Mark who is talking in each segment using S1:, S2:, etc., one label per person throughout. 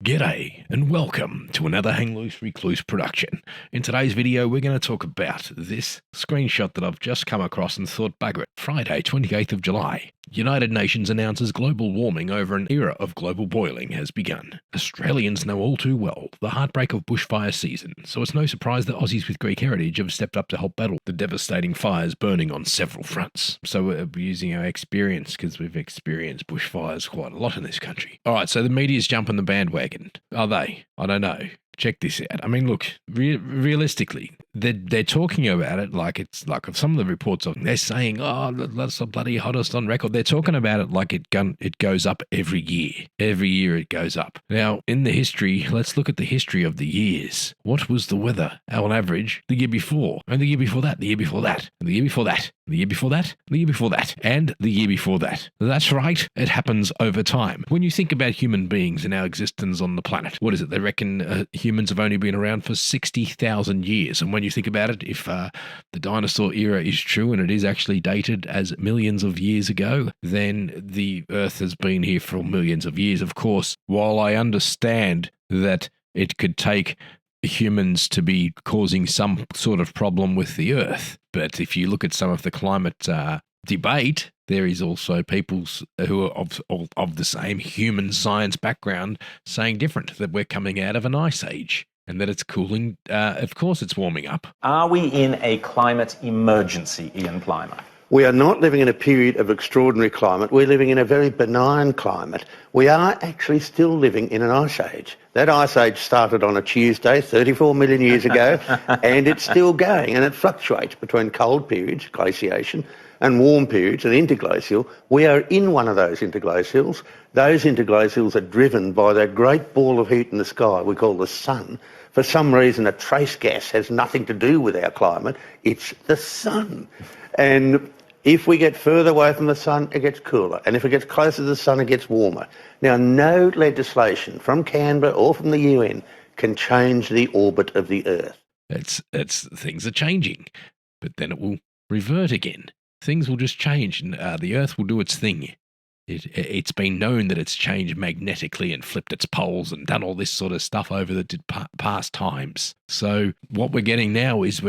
S1: G'day and welcome to another Hang Loose Recluse production. In today's video we're going to talk about this screenshot that I've just come across and thought, bugger it, Friday 28th of July. United Nations announces global warming over an era of global boiling has begun. Australians know all too well the heartbreak of bushfire season, so it's no surprise that Aussies with Greek heritage have stepped up to help battle the devastating fires burning on several fronts. So we're using our experience because we've experienced bushfires quite a lot in this country. Alright, so the media's jumping the bandwagon. Are they? I don't know. Check this out. I mean, look, realistically, they're talking about it like it's like some of the reports they're saying, oh, that's the bloody hottest on record. They're talking about it like it goes up every year. Every year it goes up. Now, in the history, let's look at the history of the years. What was the weather on average the year before? And the year before that, the year before that, and the year before that, the year before that, the year before that, and the year before that. That's right. It happens over time. When you think about human beings and our existence on the planet, what is it? They reckon humans have only been around for 60,000 years. And when you think about it, if the dinosaur era is true and it is actually dated as millions of years ago, then the Earth has been here for millions of years. Of course, while I understand that it could take humans to be causing some sort of problem with the Earth, but if you look at some of the climate debate, there is also people who are of the same human science background saying different, that we're coming out of an ice age and that it's cooling. Of course, it's warming up.
S2: Are we in a climate emergency, Ian Plimer?
S3: We are not living in a period of extraordinary climate. We're living in a very benign climate. We are actually still living in an ice age. That ice age started on a Tuesday 34 million years ago, and it's still going, and it fluctuates between cold periods, glaciation, and warm periods, and interglacial. We are in one of those interglacials. Those interglacials are driven by that great ball of heat in the sky we call the sun. For some reason, a trace gas has nothing to do with our climate. It's the sun. And if we get further away from the sun, it gets cooler. And if it gets closer to the sun, it gets warmer. Now, no legislation from Canberra or from the UN can change the orbit of the Earth.
S1: Things are changing, but then it will revert again. Things will just change, and the Earth will do its thing. It's been known that it's changed magnetically and flipped its poles and done all this sort of stuff over the past times. So what we're getting now is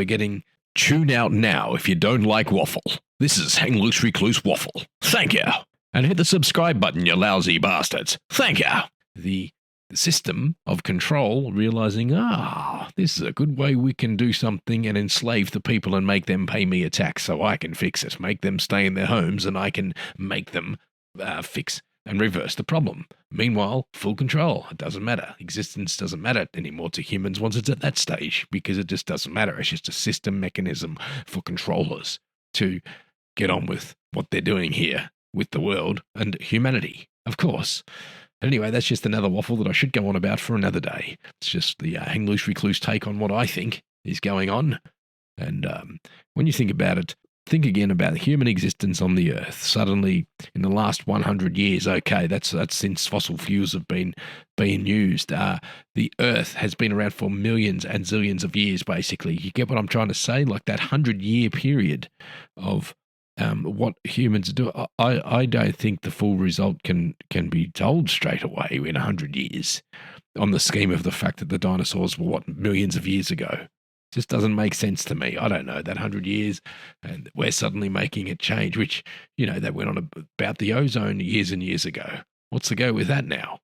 S1: tune out now if you don't like waffle. This is Hang Loose Recluse Waffle. Thank you. And hit the subscribe button, you lousy bastards. Thank you. The system of control realizing, this is a good way we can do something and enslave the people and make them pay me a tax so I can fix it. Make them stay in their homes and I can make them fix and reverse the problem. Meanwhile, full control. It doesn't matter. Existence doesn't matter anymore to humans once it's at that stage, because it just doesn't matter. It's just a system mechanism for controllers to get on with what they're doing here with the world and humanity, of course. Anyway, that's just another waffle that I should go on about for another day. It's just the Hang Loose Recluse take on what I think is going on. And when you think about it, think again about human existence on the Earth. Suddenly, in the last 100 years, okay, that's since fossil fuels have been used. The Earth has been around for millions and zillions of years, basically. You get what I'm trying to say? Like that 100-year period of what humans do. I don't think the full result can be told straight away in 100 years on the scheme of the fact that the dinosaurs were, millions of years ago. Just doesn't make sense to me. I don't know, that 100 years, and we're suddenly making it change, which, they went on about the ozone years and years ago. What's the go with that now?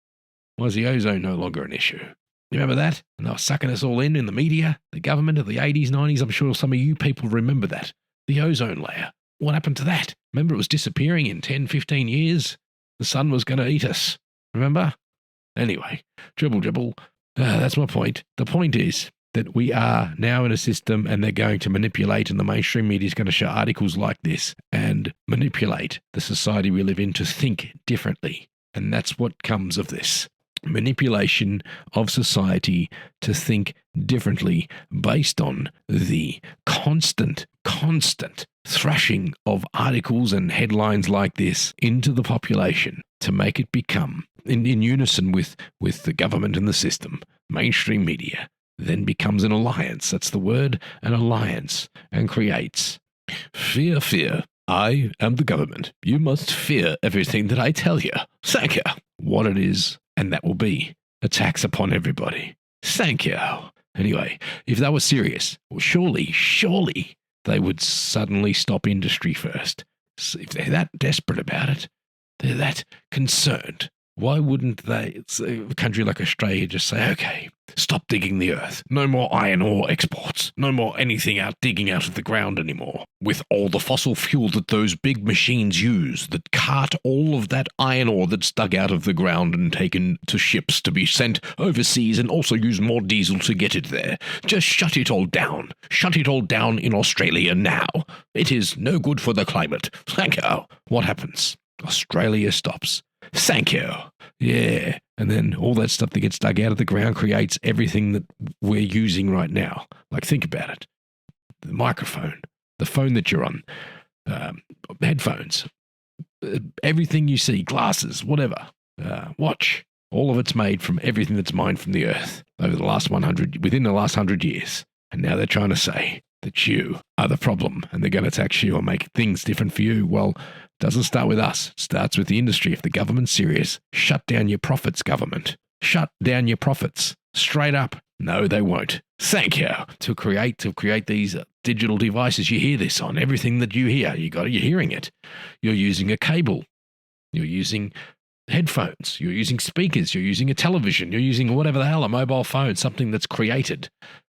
S1: Why is the ozone no longer an issue? You remember that? And they were sucking us all in the media, the government of the 80s, 90s. I'm sure some of you people remember that. The ozone layer. What happened to that? Remember, it was disappearing in 10, 15 years? The sun was going to eat us. Remember? Anyway, dribble. That's my point. The point is that we are now in a system, and they're going to manipulate, and the mainstream media is going to show articles like this and manipulate the society we live in to think differently. And that's what comes of this. Manipulation of society to think differently based on the constant thrashing of articles and headlines like this into the population to make it become in unison with the government and the system. Mainstream media then becomes an alliance. That's the word, an alliance, and creates fear. I am the government. You must fear everything that I tell you. Thank you. What it is, and that will be a tax upon everybody. Thank you. Anyway, if they were serious, well, surely they would suddenly stop industry first. So if they're that desperate about it, they're that concerned, why wouldn't they, a country like Australia, just say, okay, stop digging the earth. No more iron ore exports. No more anything digging out of the ground anymore. With all the fossil fuel that those big machines use that cart all of that iron ore that's dug out of the ground and taken to ships to be sent overseas, and also use more diesel to get it there. Just shut it all down. Shut it all down in Australia now. It is no good for the climate. Thank you. What happens? Australia stops. Thank you. Yeah. And then all that stuff that gets dug out of the ground creates everything that we're using right now. Like, think about it. The microphone, the phone that you're on, headphones, everything you see, glasses, whatever, watch. All of it's made from everything that's mined from the earth over the last within the last 100 years. And now they're trying to say that you are the problem and they're going to tax you or make things different for you. Well, it doesn't start with us. It starts with the industry. If the government's serious, shut down your profits, government. Shut down your profits. Straight up. No, they won't. Thank you. To create these digital devices, you hear this on. Everything that you hear, you're hearing it. You're using a cable. You're using headphones. You're using speakers. You're using a television. You're using whatever the hell, a mobile phone, something that's created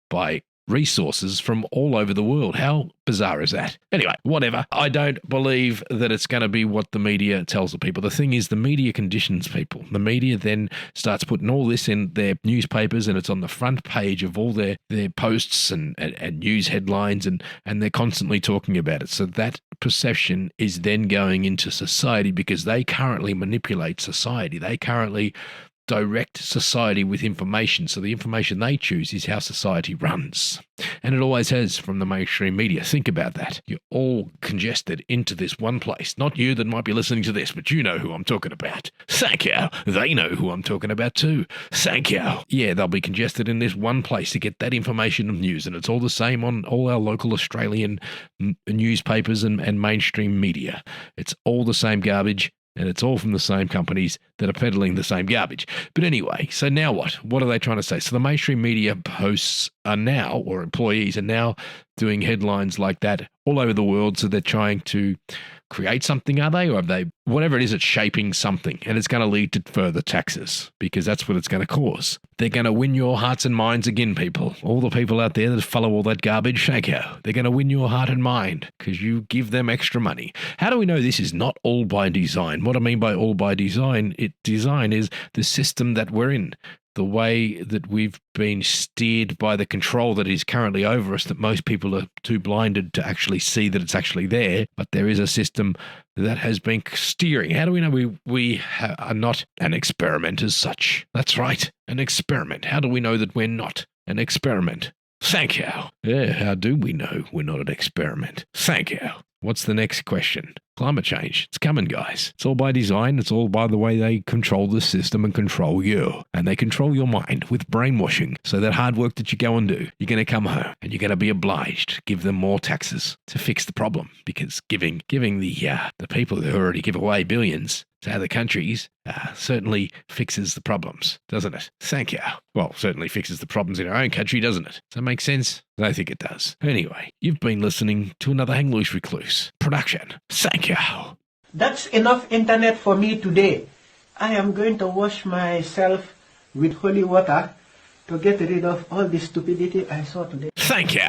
S1: by resources from all over the world. How bizarre is that? Anyway, whatever. I don't believe that it's going to be what the media tells the people. The thing is, the media conditions people. The media then starts putting all this in their newspapers, and it's on the front page of all their posts and news headlines, and they're constantly talking about it. So that perception is then going into society because they currently manipulate society. They currently direct society with information. So the information they choose is how society runs. And it always has from the mainstream media. Think about that. You're all congested into this one place. Not you that might be listening to this, but you know who I'm talking about. Thank you. They know who I'm talking about too. Thank you. Yeah, they'll be congested in this one place to get that information of news. And it's all the same on all our local Australian newspapers and mainstream media. It's all the same garbage. And it's all from the same companies that are peddling the same garbage. But anyway, so now what? What are they trying to say? So the mainstream media hosts are now, or employees are now, doing headlines like that all over the world. So they're trying to create something, are they? Or have they, whatever it is, it's shaping something. And it's going to lead to further taxes because that's what it's going to cause. They're going to win your hearts and minds again, people. All the people out there that follow all that garbage, shake you. They're going to win your heart and mind because you give them extra money. How do we know this is not all by design? What I mean by all by design, design is the system that we're in. The way that we've been steered by the control that is currently over us, that most people are too blinded to actually see that it's actually there. But there is a system that has been steering. How do we know we are not an experiment as such? That's right, an experiment. How do we know that we're not an experiment? Thank you. Yeah, how do we know we're not an experiment? Thank you. What's the next question? Climate change. It's coming, guys. It's all by design. It's all by the way they control the system and control you. And they control your mind with brainwashing. So that hard work that you go and do, you're going to come home and you're going to be obliged to give them more taxes to fix the problem. Because giving the people who already give away billions to other countries certainly fixes the problems, doesn't it? Thank you. Well, certainly fixes the problems in our own country, doesn't it? Does that make sense? I think it does. Anyway, you've been listening to another Hang Loose Recluse production. Thank you.
S4: That's enough internet for me today. I am going to wash myself with holy water to get rid of all the stupidity I saw today.
S1: Thank you.